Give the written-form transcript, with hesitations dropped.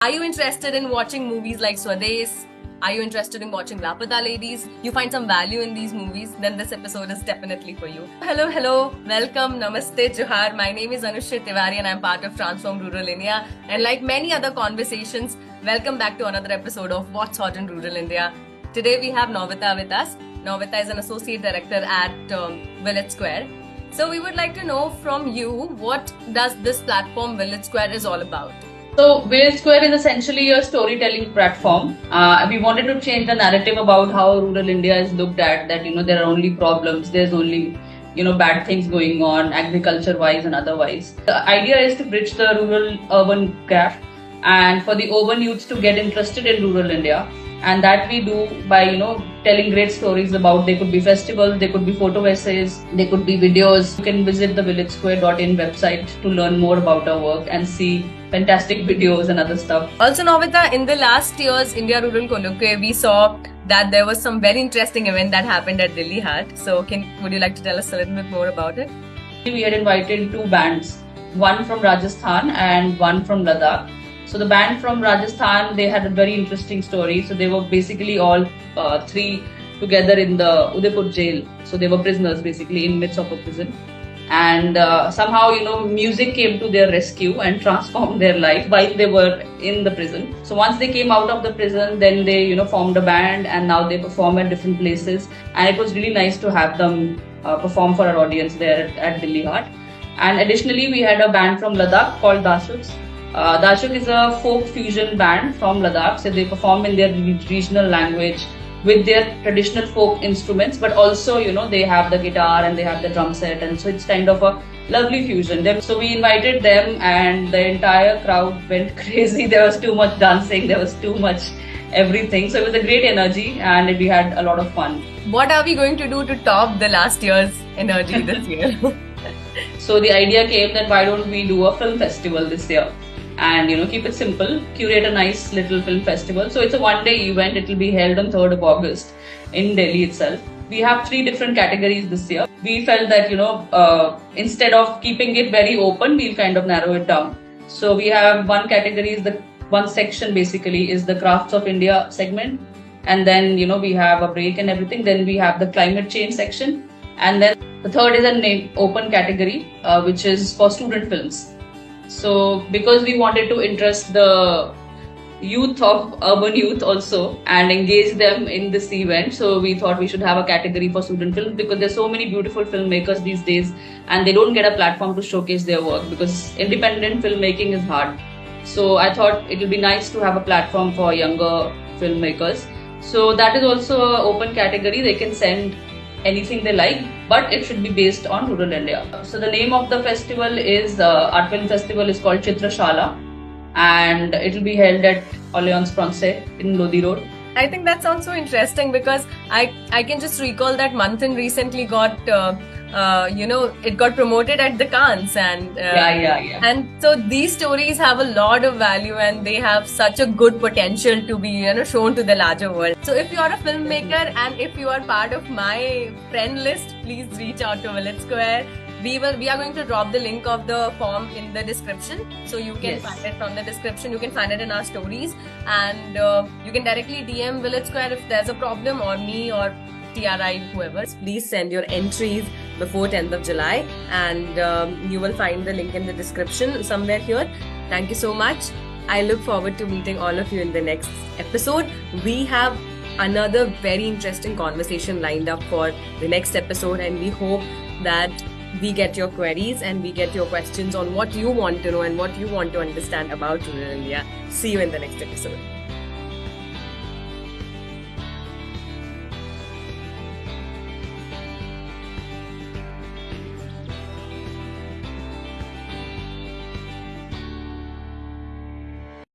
Are you interested in watching movies like Swades? Are you interested in watching Lapata Ladies? You find some value in these movies? Then this episode is definitely for you. Hello, welcome, namaste, Johar. My name is Anushri Tiwari and I'm part of Transform Rural India. And like many other conversations, welcome back to another episode of What's Hot in Rural India. Today we have Novita with us. Novita is an associate director at Village Square. So we would like to know from you, what does this platform Village Square is all about? So Village Square is essentially a storytelling platform. We wanted to change the narrative about how rural India is looked at, that there are only problems, there's only bad things going on agriculture wise and otherwise. The idea is to bridge the rural urban gap and for the urban youths to get interested in rural India, and that we do by telling great stories about. They could be festivals, they could be photo essays, they could be videos. You can visit the villagesquare.in website to learn more about our work and see fantastic videos and other stuff. Also, Novita, in the last year's India Rural Colloquy, we saw that there was some very interesting event that happened at Delhi Haat. So would you like to tell us a little bit more about it? We had invited two bands, one from Rajasthan and one from Ladakh. So the band from Rajasthan, they had a very interesting story. So they were basically all three together in the Udaipur jail. So they were prisoners basically in midst of a prison. And somehow, music came to their rescue and transformed their life while they were in the prison. So once they came out of the prison, then they, formed a band and now they perform at different places. And it was really nice to have them perform for our audience there at Delhi Haat. And additionally, we had a band from Ladakh called Dashuk. Dashuk is a folk fusion band from Ladakh. So they perform in their regional language with their traditional folk instruments, but also, they have the guitar and they have the drum set, and so it's kind of a lovely fusion. So we invited them and the entire crowd went crazy. There was too much dancing, there was too much everything. So it was a great energy and we had a lot of fun. What are we going to do to top the last year's energy this year? So the idea came that why don't we do a film festival this year? And keep it simple, curate a nice little film festival. So it's a one-day event. It will be held on 3rd of August in Delhi itself. We have 3 different categories this year. We felt that instead of keeping it very open, we'll kind of narrow it down. So we have one category, one section basically is the Crafts of India segment, and then we have a break and everything. Then we have the climate change section, and then the third is an open category which is for student films. So because we wanted to interest the youth of urban youth also and engage them in this event, so we thought we should have a category for student films, because there's so many beautiful filmmakers these days and they don't get a platform to showcase their work because independent filmmaking is hard. So I thought it would be nice to have a platform for younger filmmakers. So that is also an open category. They can send anything they like, but it should be based on rural India. So the name of the festival is, art film festival is called Chitrashala, and it will be held at Alliance Francaise in Lodi Road. I think that sounds so interesting because I can just recall that Manthan recently got it got promoted at the Cannes, and and so these stories have a lot of value and they have such a good potential to be shown to the larger world. So if you are a filmmaker and if you are part of my friend list, please reach out to Village Square. We are going to drop the link of the form in the description, so you can find it from the description. You can find it in our stories, and you can directly DM Village Square if there's a problem, or me or TRI, whoever. Please send your entries before 10th of July, and you will find the link in the description somewhere here. Thank you so much. I look forward to meeting all of you in the next episode. We have another very interesting conversation lined up for the next episode, and we hope that we get your queries and we get your questions on what you want to know and what you want to understand about rural India. See you in the next episode.